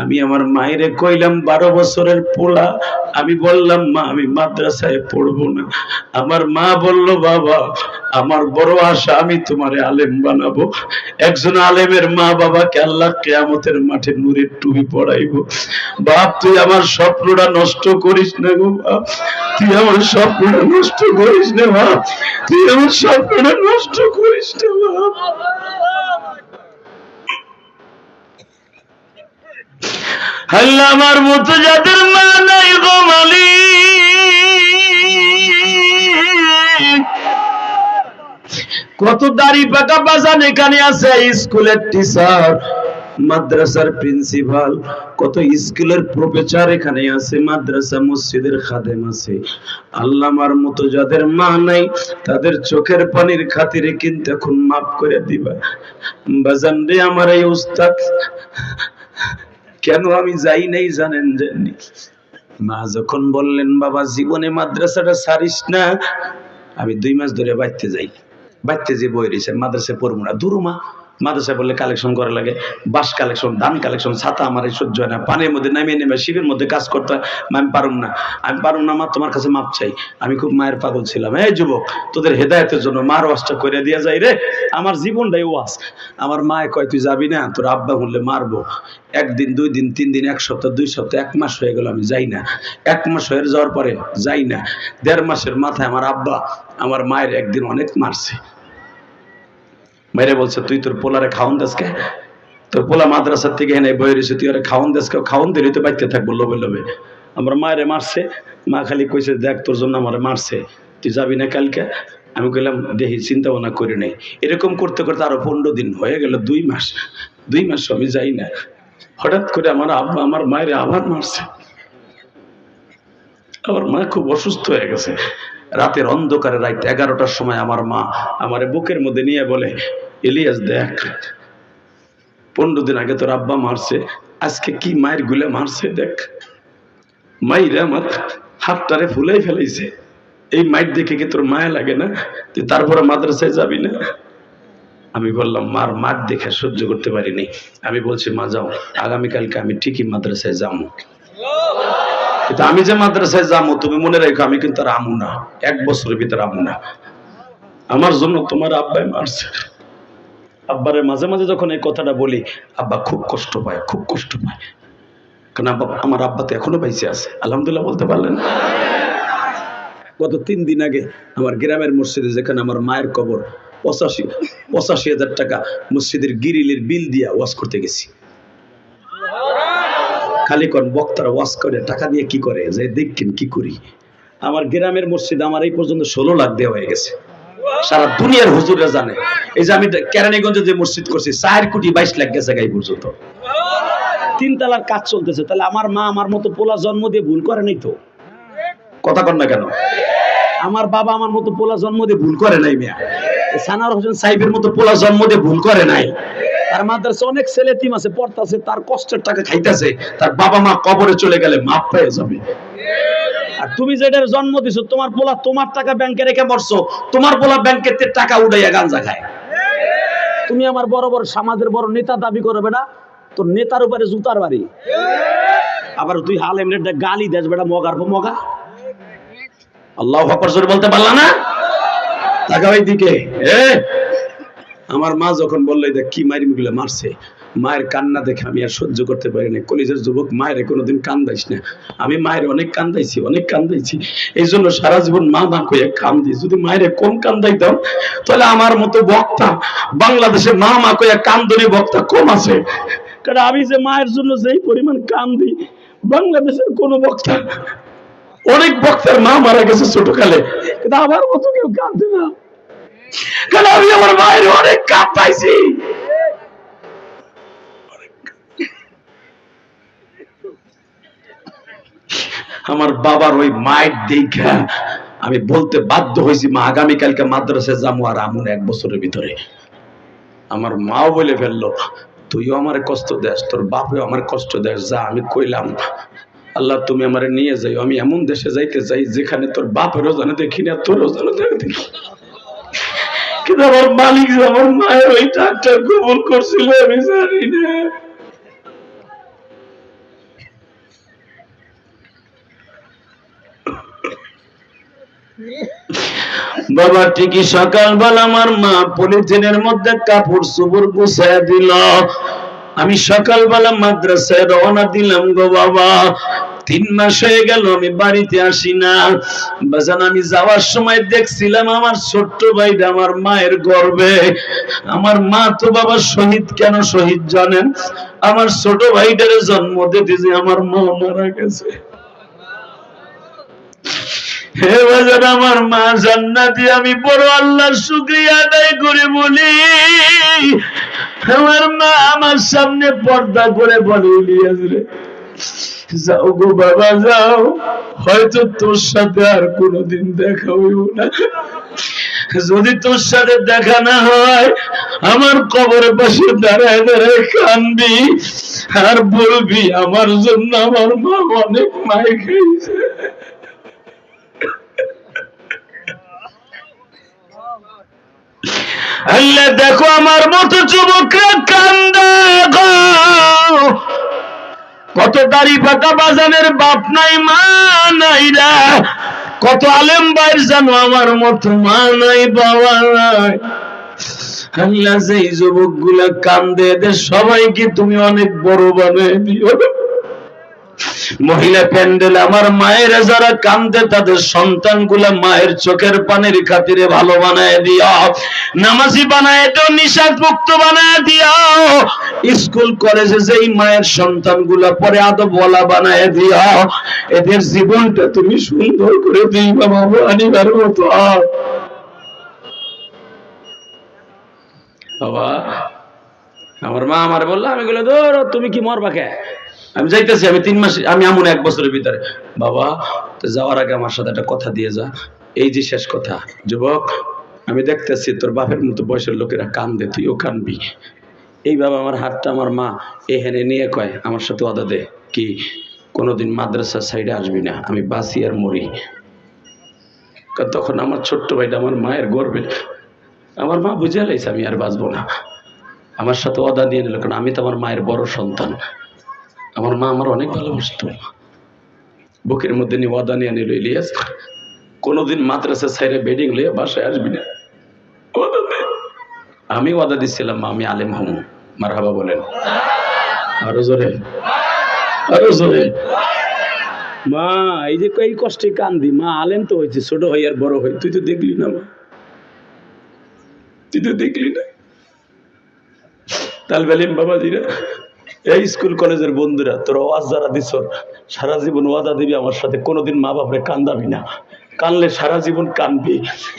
আমি আমার মায়েরে কইলাম 12 বছরের পোলা, আমি বললাম মা আমি মাদ্রাসায় পড়বো না। আমার মা বলল বাবা আমার বড় আশা আমি তোমারে আলেম বানাবো। একজন আলেমের মা বাবাকে আল্লাহ কিয়ামতের মাঠে নূরের টুপি পরাইবো। বাপ তুই আমার স্বপ্নটা নষ্ট করিস না গো বাপ, তুই আমার স্বপ্নটা নষ্ট করিস না বাপ, তুই আমার স্বপ্নটা নষ্ট করিস না বাপ। আল্লাহ আমার মতো যাদের মা নাই গো মালিক, কত দাড়ি পাকা বাজান এখানে আছে, স্কুলের টিচার, মাদ্রাসার প্রিন্সিপাল, কত স্কুলের প্রফেসর এখানে আছে, মাদ্রাসা মসজিদের খাদেম আছে। আল্লাহ আমার মতো যাদের মা নাই তাদের চোখের পানির খাতিরে কিন্তু এখন মাফ করে দিবা বাজান রে। আমার এই উস্তাদ কেন আমি যাই নাই জানেন? জানি মা যখন বললেন বাবা জীবনে মাদ্রাসাটা ছাড়িস না, আমি 2 মাস ধরে বাইতে যাই, বাইতে যে বই রয়েছে মাদ্রাসায় পড়বো না। দূর মা, মাদ্রাসায় বললে কালেকশন করা লাগে, বাস কালেকশন, ধান কালেকশন, ছাতা আমার সহ্য হয় না, পানির মধ্যে নামে নেমে শিবের মধ্যে কাজ করতে হয়, আমি পারুম না, আমি পারুম না মা, তোমার কাছে মাপ চাই। আমি খুব মায়ের পাগল ছিলাম। এই যুবক তোদের হেদায়েতের জন্য মার ওয়াজটা করে দিয়া যায় রে, আমার জীবনটাই ওয়াজ। আমার মায়ে কয় তুই যাবি না, তোর আব্বা বললে মারবো। 1 দিন 2 দিন 3 দিন 1 সপ্তাহ 2 সপ্তাহ 1 মাস হয়ে গেল আমি যাই না। 1 মাস হয়ে যাওয়ার পরে যাই না, 1.5 মাসের মাথায় আমার আব্বা আমার মায়ের একদিন অনেক মারছে। মেরে বলছে তুই তোর পোলারে খাওন দেশকে, তোর পোলা মাদ্রাসার থেকে এনে বই রয়েছে, তুই ওরা খাওন দেশকে, খাওন দিলে তো বাইতে থাকবো লোভে লোভে। আমার মায়েরে মারছে, মা খালি কইছে দেখ তোর জন্য আমার মারছে, তুই যাবি না কালকে? আমি কইলাম দেখি, চিন্তা ভাবনা করি নাই। এরকম করতে করতে আরো 15 দিন হয়ে গেল, 2 মাস, 2 মাস আমি যাই না। হঠাৎ করে আমার আব্বা আমার মায়ের আবার মারছে। আমার মা খুব অসুস্থ হয়ে গেছে। রাতের অন্ধকারে রাত 11টার সময় আমার মা আমার বুকের মধ্যে নিয়ে বলে ইলিয়াস দেখ 15 দিন আগে তোর আব্বা মারছে, আজকে কি মায়ের গুলে মারছে দেখ। মাইরে আমার হাতটারে ফুলাই ফেলাইছে, এই মাইর দেখে কি তোর মায়া লাগে না? তুই তারপরে মাদ্রাসায় যাবি না? আমি বললাম মার মার দেখে সহ্য করতে পারিনি। আমি বলছি মা যাও, আগামীকালকে আমি ঠিকই মাদ্রাসায় যাবো, কিন্তু আমি যে মাদ্রাসায় যাবো তুমি মনে রেখো আমি কিন্তু আর আমু না, 1 বছরের ভিতরে আমু না। আমার জন্য তোমার আব্বাই মারছে। আব্বারে মাঝে মাঝে যখন এই কথাটা বলি আব্বা খুব কষ্ট পায়, খুব কষ্ট পায়, কারণ আব্বা আমার আব্বা তো এখনো বেঁচে আছে, আলহামদুলিল্লাহ বলতে পারলেন। গত 3 দিন আগে আমার গ্রামের মসজিদে যেখানে আমার মায়ের কবর 85,000 টাকা মসজিদের গিরিলের বিল দিয়া ওয়াজ করতে গেছি। খালি কোন বক্তারা ওয়াজ করে টাকা দিয়ে কি করে যে দেখেন কি করি। আমার গ্রামের মসজিদ আমার এই পর্যন্ত 16 লাখ দেওয়া হয়ে গেছে, সারা দুনিয়ার হুজুররা জানে। এই যে আমি কেরানীগঞ্জে যে মসজিদ করছি 4 কোটি 22 লাখ গেছে এই পর্যন্ত, 3 তলার কাজ চলতেছে। তাহলে আমার মা আমার মতো পোলা জন্ম দিয়ে ভুল করে নাই তো? কথা কন না কেন? আমার বাবা আমার মতো পোলা জন্ম দিয়ে ভুল করে নাই মিয়া, সানার হোসেন সাহেবের মতো পোলা জন্ম দিয়ে ভুল করে নাই। তার মাদ্রাসা অনেক ছেলে টিম আছে, পড়তাছে, তার কষ্টের টাকা খাইতেছে, তার বাবা মা কবরে চলে গেলে মাপ পেয়ে যাবে। আর তুমি যেটার জন্ম দিছো তোমার পোলা তোমার টাকা ব্যাংকে রেখে মরছো, তোমার পোলা ব্যাংকের টাকা উড়াইয়া গাঞ্জা খায়। তুমি আমার বড় বড় সমাজের বড় নেতা দাবি করবে না, তোর নেতার উপরে জুতার বাড়ি। আবার তুই হাল এমনি গালি দেস বেটা, মগার পর মগা। আল্লাহু আকবার জোরে বলতে পারলা না? তাকাও এইদিকে। আমার মা যখন বললো দেখ কি মারি মুগলে মারছে, মায়ের কান্না দেখে আমি আর সহ্য করতে পারি না। কলেজের যুবক, মায়ের কোনোদিন কান্দাইস না। আমি মায়ের অনেক কান্দাইছি, অনেক কান্দাইছি, এই জন্য সারা জীবন মা মা কয়ে কান্দি। যদি মায়ের কম কান্দাইতাম তাহলে আমার মতো বক্তা বাংলাদেশে মা মা কয়ে কান্দনি বক্তা কম আছে। কারণ আমি যে মায়ের জন্য যেই পরিমাণ কান্দি বাংলাদেশের কোন বক্তা, অনেক বক্তার মা মারা গেছে ছোটকালে, কিন্তু আমার মতো কেউ কান্দে না। কারণ আমি আমার মায়ের অনেক কাঁদ পাইছি। আমার বাবার ওই মায়ের দেখা আমি বলতে বাধ্য হয়েছি মা আগামীকালকে মাদ্রাসায় যাবো আর আমুন 1 বছরের ভিতরে। আমার মাও বলে ফেললো তুইও আমার কষ্ট দেস, তোর বাপেও আমার কষ্ট দেস, যা। আমি কইলাম আল্লাহ তুমি আমারে নিয়ে যাই, আমি এমন দেশে যাইতে চাই যেখানে তোর বাপেরও জানে দেখি না, তোরও জানে দেখি। কিন্তু আমার মালিক আমার মায়ের ওই টাকটা কবুল করছিল আমি জানি না। বাবা ঠিকই সকালবেলা আমার মা পলিথিনের মধ্যে কাপড় চোপড় গুছায় দিল। আমি সকালবেলা মাদ্রাসায় রওনা দিলাম গো বাবা। 3 মাস হয়ে গেল আমি বাড়িতে আসি না। বাজান আমি যাওয়ার সময় দেখছিলাম আমার ছোট্ট ভাইটা আমার মায়ের গর্ভে। আমার মা তো বাবা শহীদ, কেন শহীদ জানেন? আমার ছোট ভাইটারে জন্ম দিতে যে আমার মা মারা গেছে। হে বাজান আমার মা জান্নাতি, আমি বড় আল্লাহর শুকরিয়া আদায় করে বলি, আমার মা আমার সামনে পর্দা করে বলে, ইলিয়াস রে যাও গো বাবা যাও, হয়তো তোর সাথে আর কোনোদিন দেখা হইব না। যদি তোর সাথে দেখা না হয় আমার কবরের পাশে দাঁড়ায় দাঁড়ায় কানবি আর বলবি আমার জন্য আমার মা অনেক মায় খাইছে। আল্লাহ দেখো আমার মতো যুবকরা কান্দে গো, কত দাড়ি পাকা বাজানের বাপ নাই মা নাই রা, কত আলেম ভাইয়ের জানো আমার মতো মা নাই বাবা নাই। আল্লাহ যেই যুবক গুলা কান্দে এদের সবাইকে তুমি অনেক বড় বানায় দিও। মহিলা প্যান্ডেলে আমার মায়েরা যারা কান্দে তাদের সন্তান গুলা মায়ের চোখের পানির খাতিরে ভালো বানায় দিও, নামাজি বানায় দিও, নিশাদ মুক্ত বানায় দিও। স্কুল কলেজে যেই মায়ের সন্তান গুলা পরে আদবওয়ালা বানায় দিও। এদের জীবনটা তুমি সুন্দর করে দিবা বাবা, আনিবার মতো। বাবা আমার মা আমার বললো, আমি বললাম ধরো তুমি কি মরবা কে, আমি যাইতেছি, আমি 3 মাস, আমি এমন 1 বছরের ভিতরে। বাবা তো যাওয়ার আগে আমার সাথে একটা কথা দিয়ে যা। এই যে শেষ কথা, যুবক আমি দেখতেছি তোর বাপের মতো বয়সের লোকেরা কান্দে, তুইও কানবি। এই বাবা আমার হাতটা আমার মা এখানে নিয়ে কয় আমার সাথে ওয়াদা দে, কি কোনোদিন মাদ্রাসার সাইডে আসবি না, আমি বাঁচি আর মরি। তখন আমার ছোট্ট ভাইটা আমার মায়ের গর্বে, আমার মা বুঝে লাইছে আমি আর বাঁচবো না। আমার সাথে ওয়াদা দিয়ে নিল, কারণ আমি তো আমার মায়ের বড় সন্তান। আমার মা আমার অনেক ভালোবাসত। বুকের মধ্যে নিয়ে ওয়াদা নিয়ে নিল, ইলিয়াস কোনোদিন মাদ্রাসা সাইডে বেডিং লিয়ে বাসায় আসবি না। আমি ওয়াদা দিচ্ছিলাম মা আমি আলেম হম। মারহাবা বলেন আরো জোরে, আরো জোরে। মা এই যে এই কষ্টে কান্দি, মা আলেম তো হয়েছে, ছোট হই আর বড় হই, তুই তো দেখলি না মা, তুই তো দেখলি না। তালবে আলিম বাবাজিরা, এই স্কুল কলেজের বন্ধুরা, তোর ওয়াজ যারা দিছ সারা জীবন ওয়াদা দিবি আমার সাথে কোনোদিন মা বাপরে কান্দাবি না। কানলে সারা জীবন কানবি,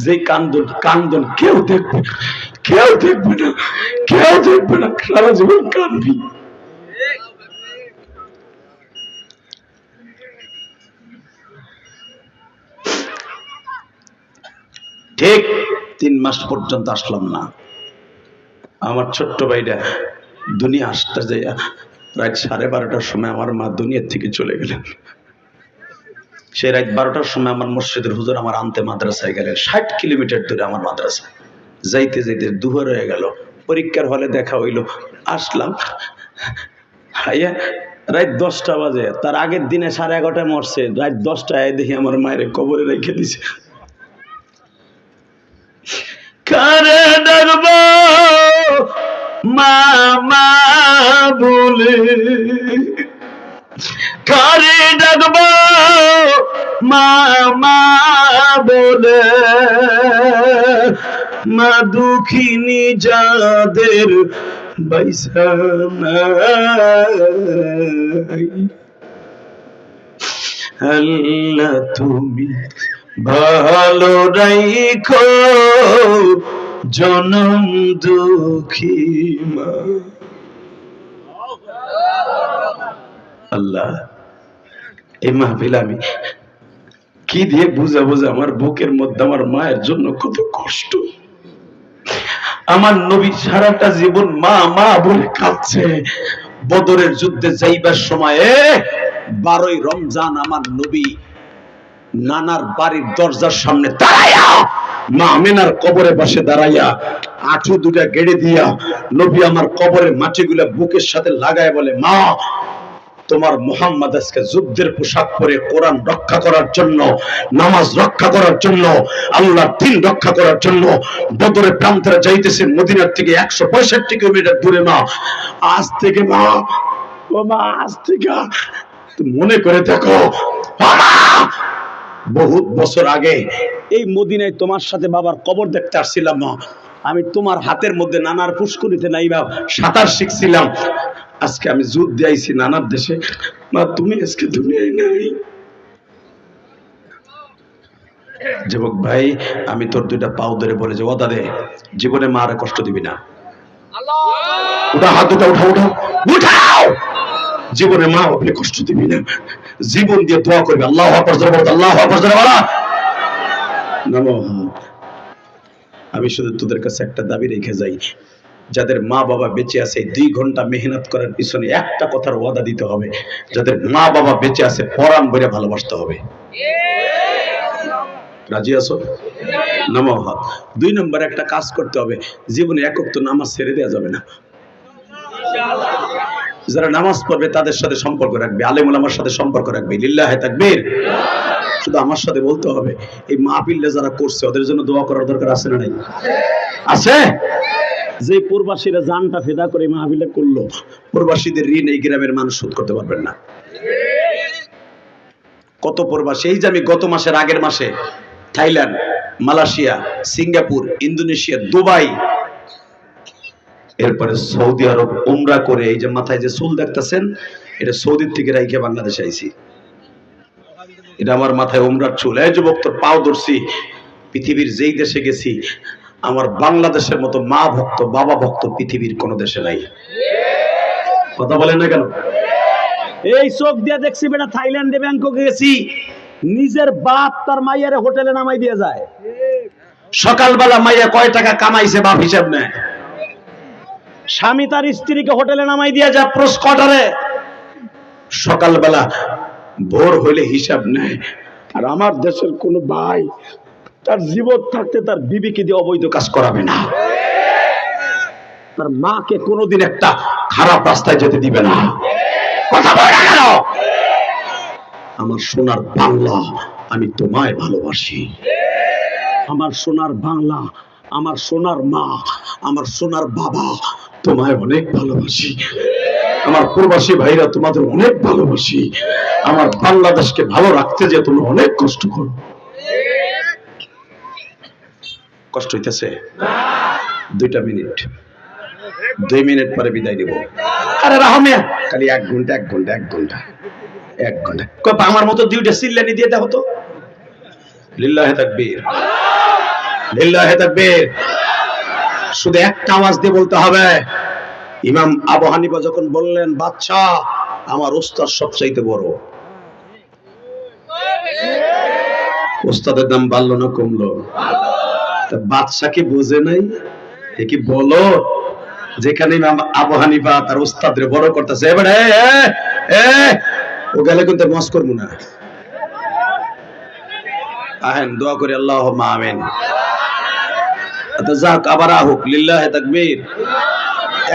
যেই কান্দন কান্দন কেউ দেখবে, কেউ দেখবে না, কেউ দেখবে না, সারা জীবন কানবি। ঠিক 3 মাস পর্যন্ত আসলাম না। আমার ছোট্ট ভাইটা দুনিয়া আসতে যায় রাত 12:30টার সময় আমার মা দুনিয়ার থেকে চলে গেলেন। সেই রাত 12টার সময় আমার মসজিদের হুজুর আমার আনতে মাদ্রাসায় গেলেন। 60 কিলোমিটার দূরে আমার মাদ্রাসা। যাইতে যাইতে দুপুর হয়ে গেল, পরীক্ষার হলে দেখা হইল, আসলাম। হাইয়া রাত 10টা বাজে, তার আগের দিনে 11:30টায় মরছে, রাত 10টায় দেখি আমার মায়ের কবরে রেখে দিছে। কারে ডাকবো মা মা বলে, কারে ডাকবো মা মা বলে, মা দুঃখিনী যাদের বাইসা নাই। আল্লাহ তুমি ভালো রাইখো জনম দুঃখী মা। আল্লাহ এই মাহফিল আমি কি দিয়ে বুঝাবো যে আমার বুকের মধ্যে আমার মায়ের জন্য কত কষ্ট। আমার নবী সারাটা জীবন মা মা বলে কাঁদছে। বদরের যুদ্ধে যাইবার সময়ে 12ই রমজান আমার নবী নানার বাড়ির দরজার সামনে দাঁড়াইয়া, মা আমেনার কবরের পাশে দাঁড়াইয়া আঁঠু দুটা গেড়ে দিয়া নবী আমার কবরের মাটিগুলা বুকের সাথে লাগায় বলে, মা তোমার মুহাম্মদ আজকে যুদ্ধের পোশাক পরে কোরআন রক্ষা করার জন্য, নামাজ রক্ষা করার জন্য, আল্লাহর দ্বীন রক্ষা করার জন্য বদরের প্রান্তরে যাইতেছেন। মদিনার থেকে 165 কিলোমিটার দূরে। মা আজ থেকে, মা ও মা আজ থেকে মনে করে দেখো, বহুত বছর আগে এই মদিনায় তোমার সাথে বাবার কবর দেখতে আসছিলাম। মা আমি তোমার হাতের মধ্যে নানার পুষ্করিতে নাইবা সাঁতার শিখছিলাম। আজকে আমি যুদ্ধে আইছি নানার দেশে। মা তুমি আজকে দুনিয়ায় নাই। যুবক ভাই, আমি তোর দুইটা পাও ধরে বলে যে ওদা দে, জীবনে মা আর কষ্ট দিবি না। উঠা, হাত দুটা উঠাও, উঠাও, উঠাও। জীবনে মা আপনি কষ্ট দিবি না। জীবন দিয়ে দোয়া করবি। আল্লাহু আকবার, জোরে বলো, আল্লাহু আকবার, জোরে বলো। নমো। আমি শুধু তোদের কাছে একটা দাবি রেখে যাই, যাদের মা বাবা বেঁচে আছে 2 ঘন্টা মেহনত করার পিছনে একটা কথার ওয়াদা দিতে হবে, যাদের মা বাবা বেঁচে আছে পরাণ বইরে ভালোবাসতে হবে। রাজি আছো? নমো। 2 নম্বর একটা কাজ করতে হবে, জীবনে একক তো নামাজ ছেড়ে দেওয়া যাবে না। যারা নামাজ পড়বে তাদের সাথে সম্পর্ক রাখবে, আলেম ওলামার সাথে সম্পর্ক রাখবে। লিল্লাহে তাকবীর। শুধু আমার সাথে বলতে হবে, এই মাহফিলে যারা করছে ওদের জন্য দোয়া করার দরকার আছে না নাই? আছে। যে প্রবাসীরা জানটা ফেদা করে মাহফিলে করলো, প্রবাসীদের ঋণ এই গ্রামের মানুষ শোধ করতে পারবেন না। কত প্রবাসী, এই যে আমি গত মাসের আগের মাসে Thailand, Malaysia, Singapore, Indonesia, Dubai, এরপরে সৌদি আরব উমরা করে, এই যে মাথায় যে চুল দেখতেছেন এটা সৌদির থেকে রাইখে বাংলাদেশে আইছি। এটা আমার মাথায় উমরার চুল। এই যুবক তোর পাও ধরছি। পৃথিবীর যেই দেশে গেছি, আমার বাংলাদেশের মতো মা ভক্ত বাবা ভক্ত পৃথিবীর কোন দেশে নাই। কথা বলেন না কেন? এই চোখ দিয়ে দেখছি বেটা, থাইল্যান্ডে ব্যাংককে গেছি, নিজের বাপ তার মাইয়ারে হোটেলে নামাই দিয়ে যায়। সকালবেলা মাইয়া কয় টাকা কামাইছে বাপ হিসাব নেয়, স্বামী তার স্ত্রীকে হোটেলে নামাই দিয়ে যায় প্রস কোয়ার্টারে। সকালবেলা ভোর হইলে হিসাব নেয়। আর আমার দেশের কোন ভাই তার জীবন থাকতে তার বিবিকে দিয়ে অবৈধ কাজ করাবে না, তার মাকে কোনোদিন একটা খারাপ রাস্তায় যেতে দিবে না। কথা বলে না কেন? আমার সোনার বাংলা, আমি তোমায় ভালোবাসি। আমার সোনার বাংলা, আমার সোনার মা, আমার সোনার বাবা, তোমায় অনেক ভালোবাসি। আমার প্রবাসী ভাইরা তোমাদের অনেক ভালোবাসি। আমার বাংলাদেশকে ভালো রাখতে যে তোমরা অনেক কষ্ট করো। কষ্ট হইতেছে? 2 মিনিট, 2 মিনিট পরে বিদায় দিব। আরে রাহমিয়া খালি 1 ঘন্টা 1 ঘন্টা 1 ঘন্টা 1 ঘন্টা আমার মতো 2টা সিল্লানি দিয়ে দেখো তো। লিল্লাহে তাকবীর, লিল্লাহে তাকবীর। শুধু একটা আওয়াজ দিয়ে বলতে হবে। ইমাম আবু হানিফা যখন বললেন, বাদশা আমার ওস্তাদ সবচাইতে বড়, ওস্তাদের দাম বাড়লো না কমলো? বাদশা কি বোঝে নাই? এ কি বলো, যেখানে ইমাম আবু হানিফা তার ওস্তাদরে বড় করতেছে, এবারে ও গেলে কিন্তু মস করবো না। আহেন দোয়া করি, আল্লাহুম্মা আমিন। যাক, আবার আহুক। লিল্লাহে তাকবীর।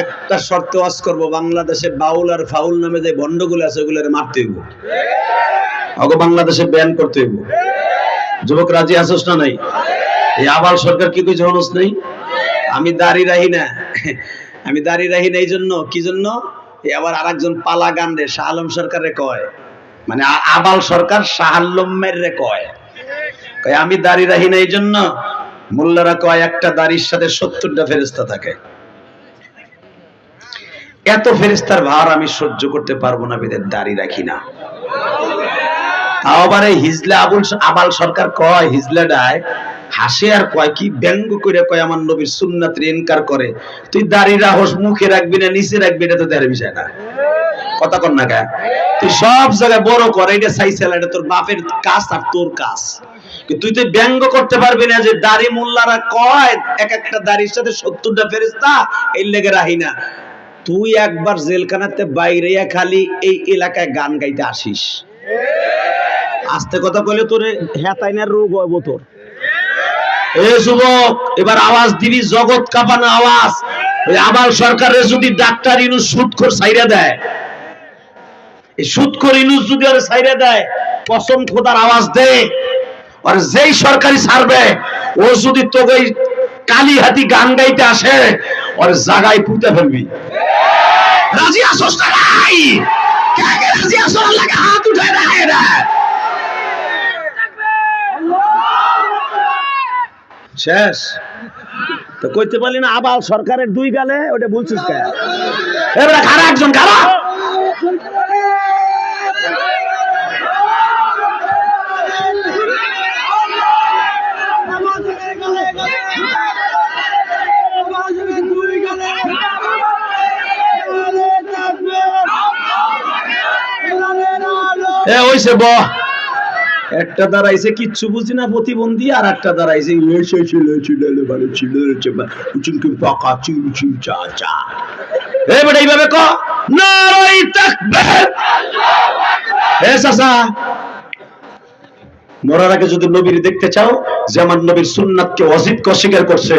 একটা শর্ত ওয়াজ করব, বাংলাদেশে বাউল আর ফাউল নামে যে ভণ্ডগুলো আছে ওগুলোরে মারতে হইব, ওগো বাংলাদেশে ব্যান করতে হইব। যুবক রাজি আছোস না নাই? এই আবাল সরকার কি কইছে হনস নাই? আমি দাড়ি রাখি না, আমি দাড়ি রাখি না এই জন্য, কি জন্য? এই আবার আরেকজন পালা গান রে শাহ আলম সরকারে কয়, মানে আবাল সরকার শাহ আলমের রে কয়, আমি দাড়ি রাখি না এই জন্য। মোল্লারা কয় একটা দাড়ির সাথে 70টা ফেরেশতা থাকে। এত ফেরেশতার ভার আমি সহ্য করতে পারবো না, বেদের দাড়ি রাখি না। আবার এই হিজলা আবাল সরকার কয়, হিজলা ডায় হাসে আর কয় কি, ব্যঙ্গ করে কয় আমার নবীর সুন্নাত ইনকার করে। তুই দাড়ি রাখস, মুখে রাখবি না নিচে রাখবি, এটা তো দাড়ি বিষয় না। কথা কর না কে? তুই সব জায়গায় বড় কর, এটা চাইছিল, এটা তোর বাপের কাজ আর তোর কাজ। তুই তো ব্যঙ্গ করতে পারবি না যে দাড়ি মোল্লারা কয় এক একটা দাড়ির সাথে 70টা ফেরেশতা, এই লেগে রাহি না। তুই একবার জেলখানাতে বাইরে খালি এই এলাকায় গান গাইতে আসিস, আস্তে কথা কইলে তোরে হেতাইনার রোগ হইব তোর। এ যুবক, এবার আওয়াজ দিবি, জগৎ কাঁপানো আওয়াজ। ওই আবাল সরকারের যদি ডাক্তার ইনু সুদখোর ছাইরা দেয়, এই সুদখোর ইউনূস যদি ওরে ছাইরে দেয়, কসম খোদার আওয়াজ দে, আর যেই সরকারি ছাড়বে ও যদি তোকে ওই কালীহাতি গান গাইতে আসে ওর জায়গায় পুঁতে ফেলবি। রাজি আসোস না ভাই? কে কে রাজি আসো? লাগে হাত উঠায় রাখে না। শেষ তো কইতে পারলি না আবাল সরকারের দুই গালে, ওটা বলছিস কে? এবারে খারা একজন খারা হইছে ব একটা দাঁড়াইছে কিচ্ছু বুঝি না প্রতিবন্ধী, আর একটা দাঁড়াইছে এইভাবে ক নারায়ে তাকবীর। হে চাচা, মরার আগে যদি নবীর দেখতে চাও, যে আমার নবীর সুন্নাতকে অজিতকে অস্বীকার করছে,